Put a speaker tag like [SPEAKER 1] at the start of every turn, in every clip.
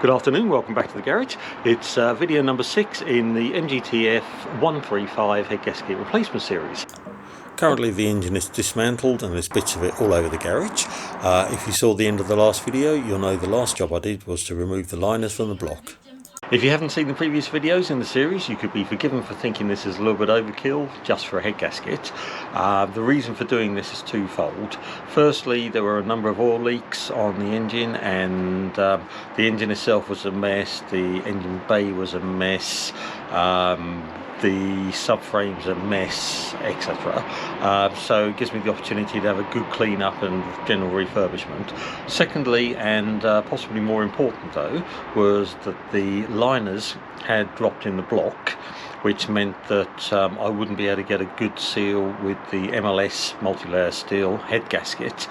[SPEAKER 1] Good afternoon, welcome back to the garage. It's video number 6 in the MGTF 135 head gasket replacement series. Currently the engine is dismantled and there's bits of it all over the garage. If you saw the end of the last video, you'll know the last job I did was to remove the liners from the block. If you haven't seen the previous videos in the series, you could be forgiven for thinking this is a little bit overkill just for a head gasket. The reason for doing this is twofold. Firstly, there were a number of oil leaks on the engine, and the engine itself was a mess, the engine bay was a mess, the subframe's a mess, etc. So it gives me the opportunity to have a good clean up and general refurbishment. Secondly, and possibly more important though, was that the liners had dropped in the block, which meant that I wouldn't be able to get a good seal with the MLS multi-layer steel head gasket.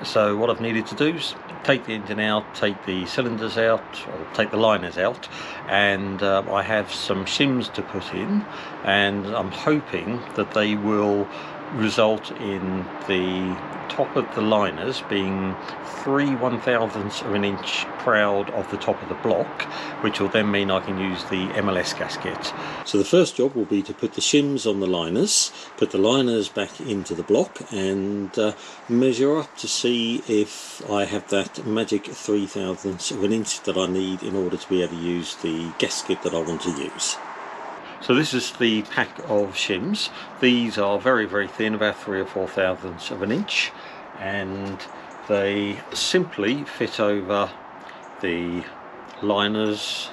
[SPEAKER 1] So what I've needed to do is take the engine out, take the cylinders out, or take the liners out, and I have some shims to put in, and I'm hoping that they will result in the top of the liners being 3 1/1000ths of an inch proud of the top of the block, which will then mean I can use the MLS gasket. So the first job will be to put the shims on the liners, put the liners back into the block, and measure up to see if I have that magic 3 thousandths of an inch that I need in order to be able to use the gasket that I want to use. So this is the pack of shims. These are very, very thin, about 3 or 4 thousandths of an inch, and they simply fit over the liners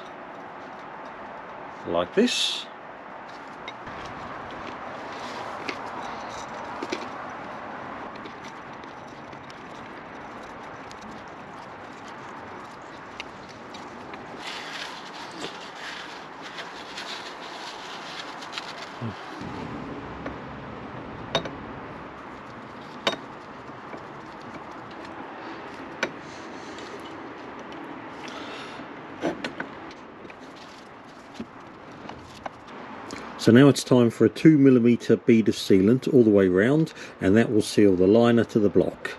[SPEAKER 1] like this. So now it's time for a 2mm bead of sealant all the way round, and that will seal the liner to the block.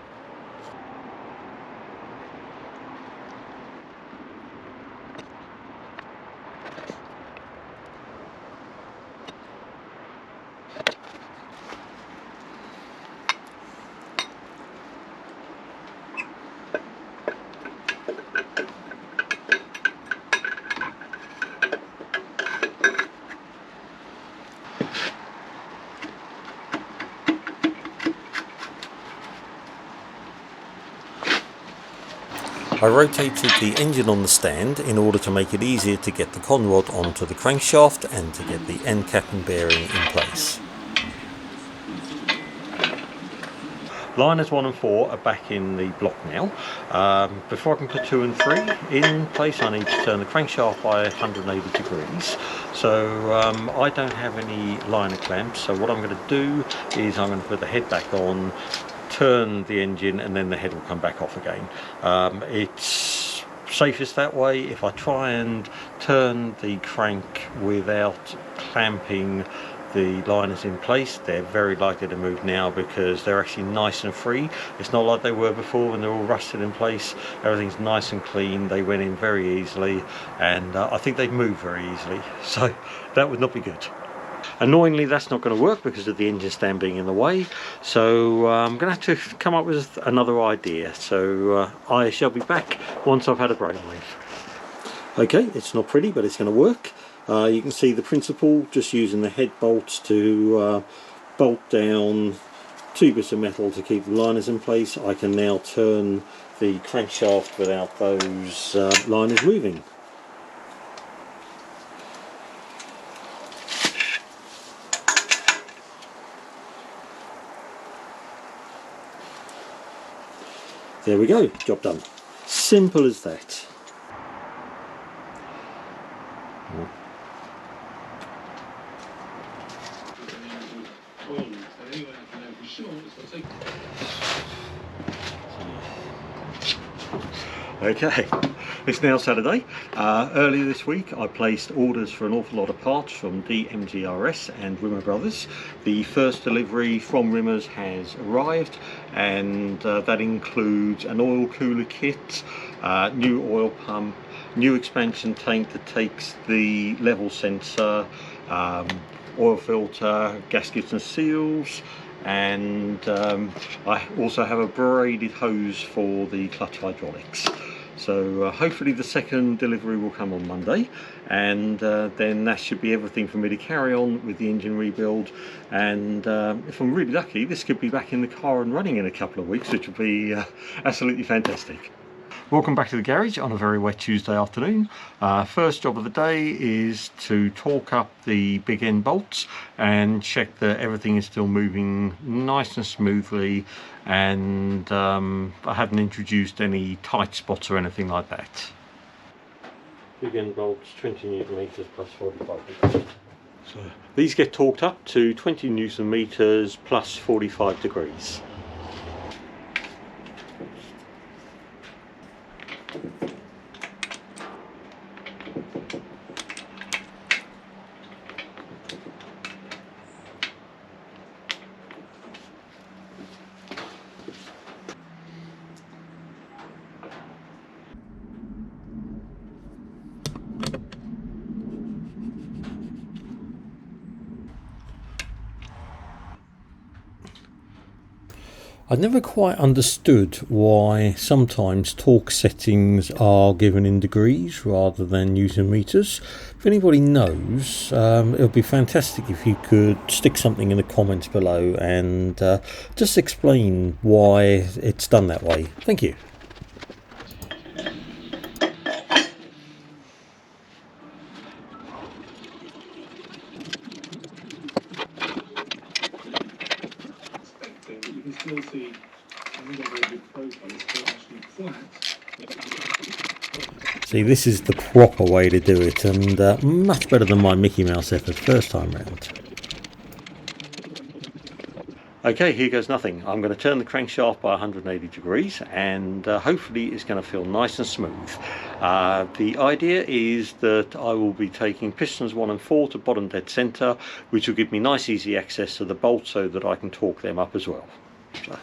[SPEAKER 1] I rotated the engine on the stand in order to make it easier to get the con rod onto the crankshaft and to get the end cap and bearing in place. Liners 1 and 4 are back in the block now. Before I can put 2 and 3 in place, I need to turn the crankshaft by 180 degrees. So I don't have any liner clamps, so what I'm going to do is I'm going to put the head back on, turn the engine, and then the head will come back off again. It's safest that way. If I try and turn the crank without clamping the liners in place, they're very likely to move now because they're actually nice and free. It's not like they were before when they're all rusted in place. Everything's nice and clean. They went in very easily, and I think they'd move very easily, so that would not be good. Annoyingly, that's not going to work because of the engine stand being in the way, so I'm going to have to come up with another idea. So I shall be back once I've had a brainwave. Okay, it's not pretty, but it's going to work. You can see the principle, just using the head bolts to bolt down 2 bits of metal to keep the liners in place. I can now turn the crankshaft without those liners moving. There we go, job done. Simple as that. Okay, It's now Saturday. Earlier this week I placed orders for an awful lot of parts from DMGRS and Rimmer Brothers. The first delivery from Rimmer's has arrived, and that includes an oil cooler kit, new oil pump, new expansion tank that takes the level sensor, oil filter, gaskets and seals, and I also have a braided hose for the clutch hydraulics. So hopefully the second delivery will come on Monday, and then that should be everything for me to carry on with the engine rebuild. And if I'm really lucky, this could be back in the car and running in a couple of weeks, which would be absolutely fantastic. Welcome back to the garage on a very wet Tuesday afternoon. First job of the day is to torque up the big end bolts and check that everything is still moving nice and smoothly, and I haven't introduced any tight spots or anything like that. Big end bolts 20 Newton meters plus 45 degrees. So these get torqued up to 20 Newton meters plus 45 degrees. I never quite understood why sometimes torque settings are given in degrees rather than Newton meters. If anybody knows, it would be fantastic if you could stick something in the comments below and just explain why it's done that way. Thank you. See, this is the proper way to do it, and much better than my Mickey Mouse effort first time round. Okay, here goes nothing. I'm going to turn the crankshaft by 180 degrees, and hopefully it's going to feel nice and smooth. The idea is that I will be taking pistons 1 and 4 to bottom dead centre, which will give me nice easy access to the bolts so that I can torque them up as well. So.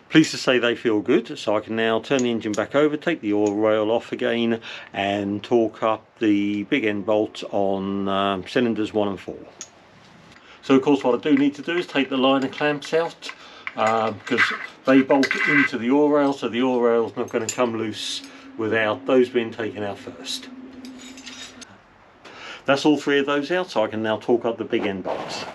[SPEAKER 1] Pleased to say they feel good, so I can now turn the engine back over, take the oil rail off again, and torque up the big end bolts on cylinders 1 and 4. So of course what I do need to do is take the liner clamps out, because they bolt into the oil rail, so the oil rail is not going to come loose without those being taken out first. That's all 3 of those out, so I can now torque up the big end bolts.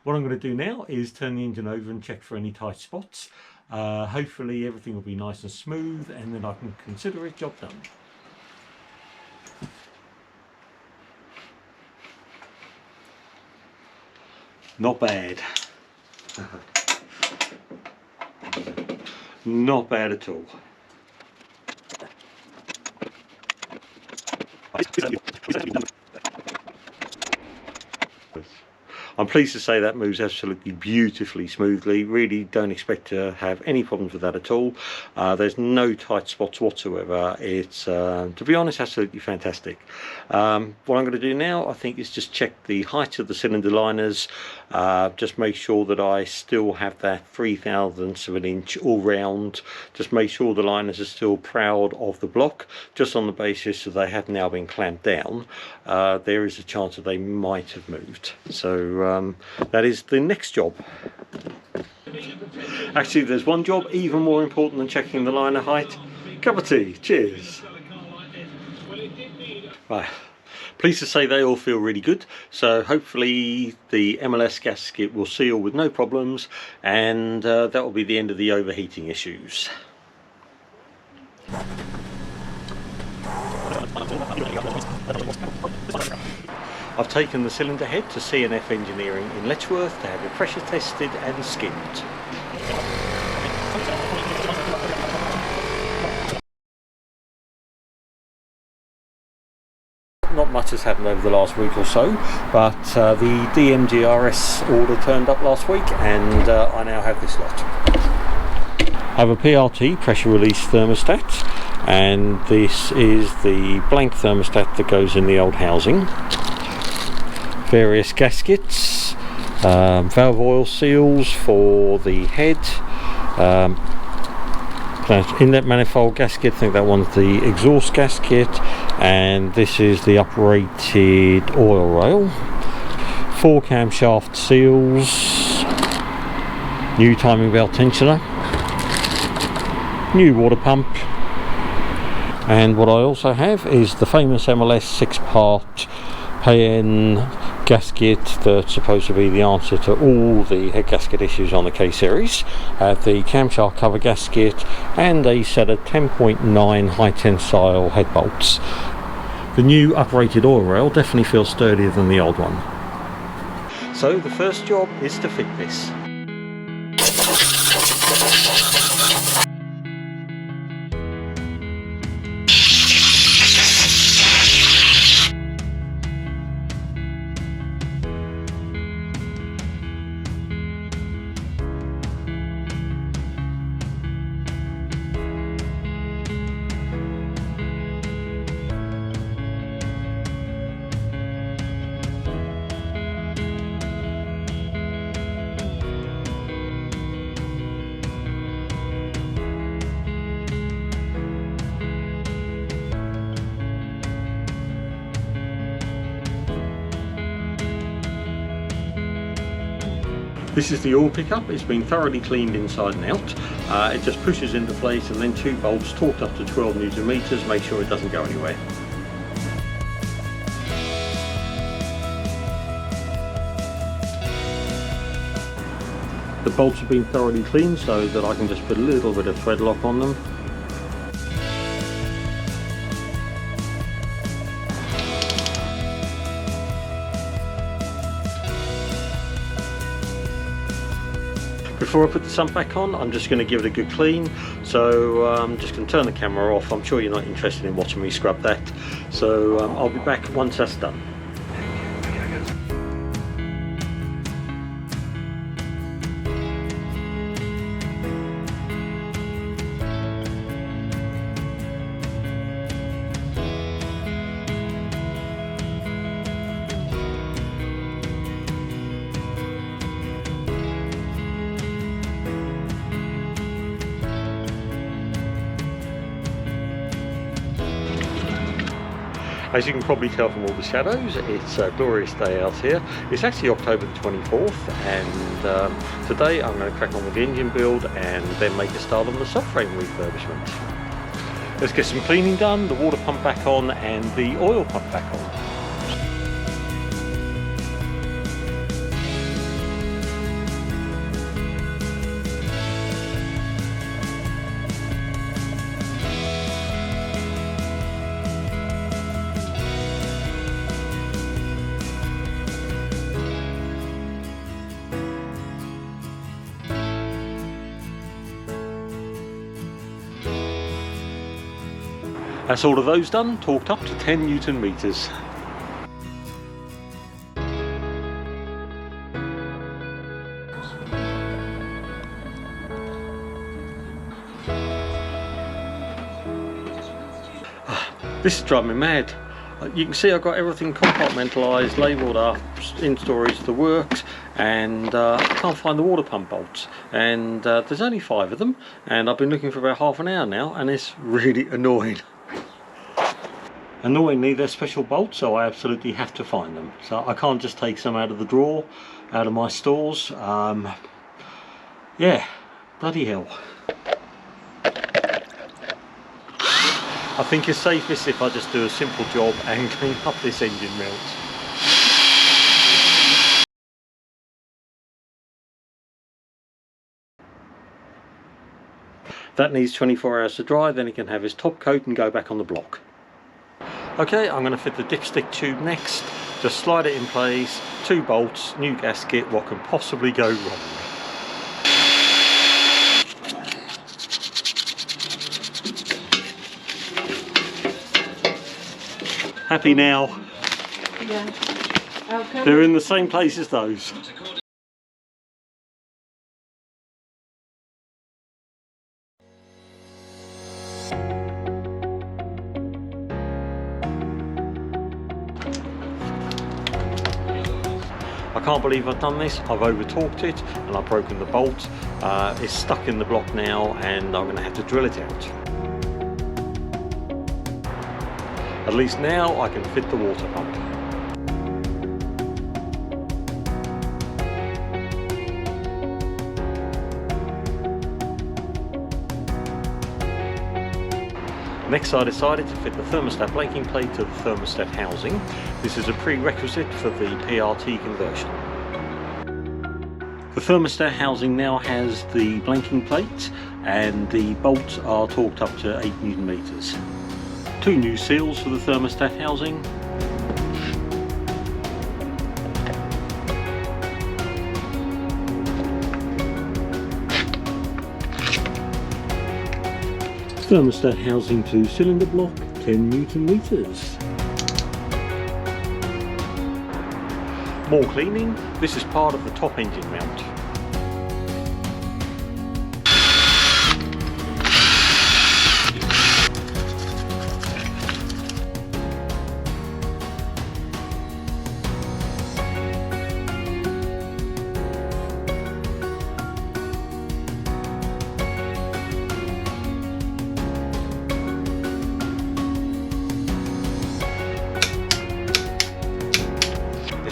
[SPEAKER 1] What I'm going to do now is turn the engine over and check for any tight spots. Hopefully everything will be nice and smooth, and then I can consider it job done. Not bad. Not bad at all. I'm pleased to say that moves absolutely beautifully smoothly. Really don't expect to have any problems with that at all. There's no tight spots whatsoever. It's to be honest, absolutely fantastic. What I'm going to do now, I think, is just check the height of the cylinder liners, just make sure that I still have that 3/1000 of an inch all round, just make sure the liners are still proud of the block, just on the basis that they have now been clamped down. There is a chance that they might have moved. So that is the next job. Actually, there's one job even more important than checking the liner height. Cup of tea, cheers. Right, pleased to say they all feel really good, so hopefully the MLS gasket will seal with no problems, and that will be the end of the overheating issues. I've taken the cylinder head to C+F Engineering in Letchworth to have it pressure tested and skimmed. Not much has happened over the last week or so, but the DMGRS order turned up last week, and I now have this lot. I have a PRT, pressure release thermostat, and this is the blank thermostat that goes in the old housing. Various gaskets, valve oil seals for the head, inlet manifold gasket, I think that one's the exhaust gasket, and this is the uprated oil rail. 4 camshaft seals, new timing belt tensioner, new water pump, and what I also have is the famous MLS 6-part PN gasket that's supposed to be the answer to all the head gasket issues on the K series. The camshaft cover gasket and a set of 10.9 high tensile head bolts. The new uprated oil rail definitely feels sturdier than the old one. So the first job is to fit this. This is the oil pickup. It's been thoroughly cleaned inside and out. It just pushes into place, and then 2 bolts torqued up to 12 Newton meters. Make sure it doesn't go anywhere. The bolts have been thoroughly cleaned so that I can just put a little bit of thread lock on them. Before I put the sump back on, I'm just going to give it a good clean. So I'm just going to turn the camera off. I'm sure you're not interested in watching me scrub that. So I'll be back once that's done. As you can probably tell from all the shadows, it's a glorious day out here. It's actually October the 24th, and today I'm going to crack on with the engine build and then make a start on the subframe refurbishment. Let's get some cleaning done, the water pump back on and the oil pump back on. That's all of those done, torqued up to 10 Newton meters. This is driving me mad. You can see I've got everything compartmentalised, labelled up, in storage, the works, and I can't find the water pump bolts. And there's only 5 of them, and I've been looking for about half an hour now, and it's really annoying. Annoyingly, they're special bolts, so I absolutely have to find them. So I can't just take some out of the drawer, out of my stores. Yeah, bloody hell. I think it's safest if I just do a simple job and clean up this engine mount. That needs 24 hours to dry, then it can have his top coat and go back on the block. Okay, I'm going to fit the dipstick tube next. Just slide it in place, 2 bolts, new gasket, what can possibly go wrong? Happy now?
[SPEAKER 2] Yeah.
[SPEAKER 1] They're in the same place as those. I can't believe I've done this. I've over torqued it and I've broken the bolt. It's stuck in the block now and I'm going to have to drill it out. At least now I can fit the water pump. Next I decided to fit the thermostat blanking plate to the thermostat housing. This is a prerequisite for the PRT conversion. The thermostat housing now has the blanking plate and the bolts are torqued up to 8 Newton meters. 2 new seals for the thermostat housing. Thermostat housing to cylinder block, 10 Newton meters. More cleaning. This is part of the top engine mount.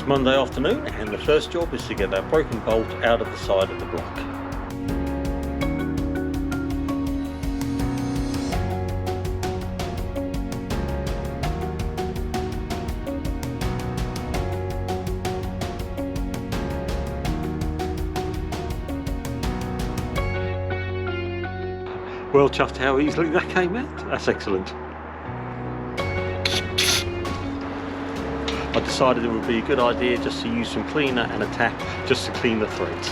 [SPEAKER 1] Monday afternoon, and the first job is to get that broken bolt out of the side of the block. Well chuffed how easily that came out. That's excellent. I decided it would be a good idea just to use some cleaner and a tap just to clean the threads.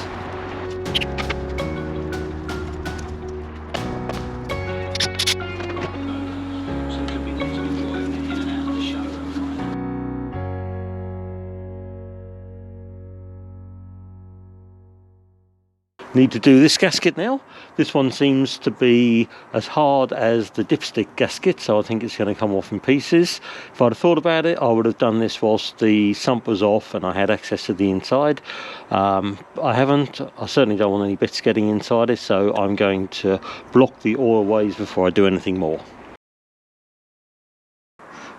[SPEAKER 1] Need to do this gasket now. This one seems to be as hard as the dipstick gasket, so I think it's going to come off in pieces. If I'd have thought about it, I would have done this whilst the sump was off and I had access to the inside. I haven't. I certainly don't want any bits getting inside it, so I'm going to block the oil ways before I do anything more.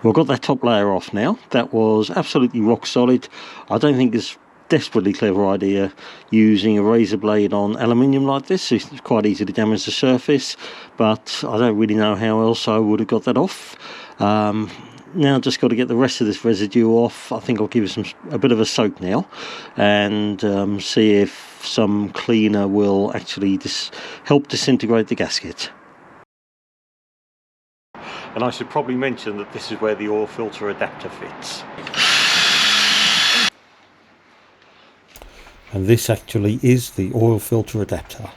[SPEAKER 1] Well, I've got that top layer off now. That was absolutely rock solid. I don't think it's desperately clever idea using a razor blade on aluminium like this. It's quite easy to damage the surface, but I don't really know how else I would have got that off. Now I've just got to get the rest of this residue off. I think I'll give it a bit of a soak now and see if some cleaner will actually help disintegrate the gasket. And I should probably mention that this is where the oil filter adapter fits. And this actually is the oil filter adapter.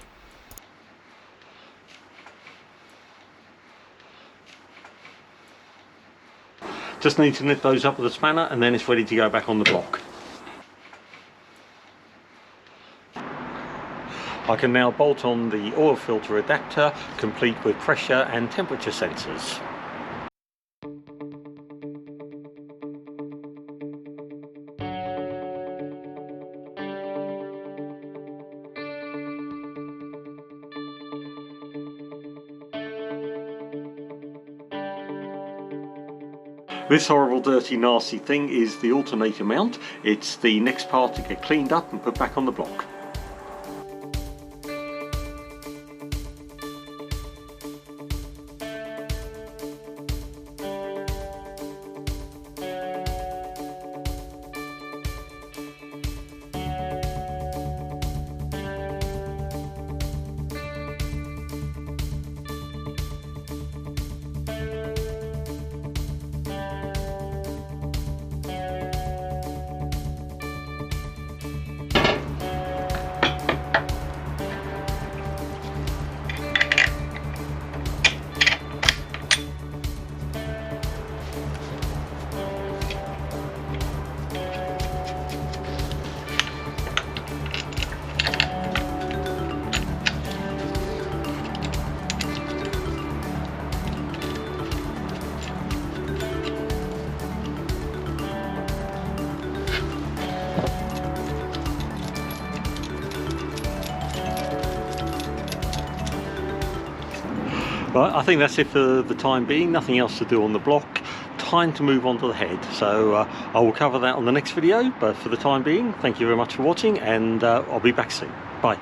[SPEAKER 1] Just need to nip those up with a spanner and then it's ready to go back on the block. I can now bolt on the oil filter adapter, complete with pressure and temperature sensors. This horrible, dirty, nasty thing is the alternator mount. It's the next part to get cleaned up and put back on the block. Right, I think that's it for the time being. Nothing else to do on the block. Time to move on to the head. So I will cover that on the next video, but for the time being, thank you very much for watching, and I'll be back soon. Bye.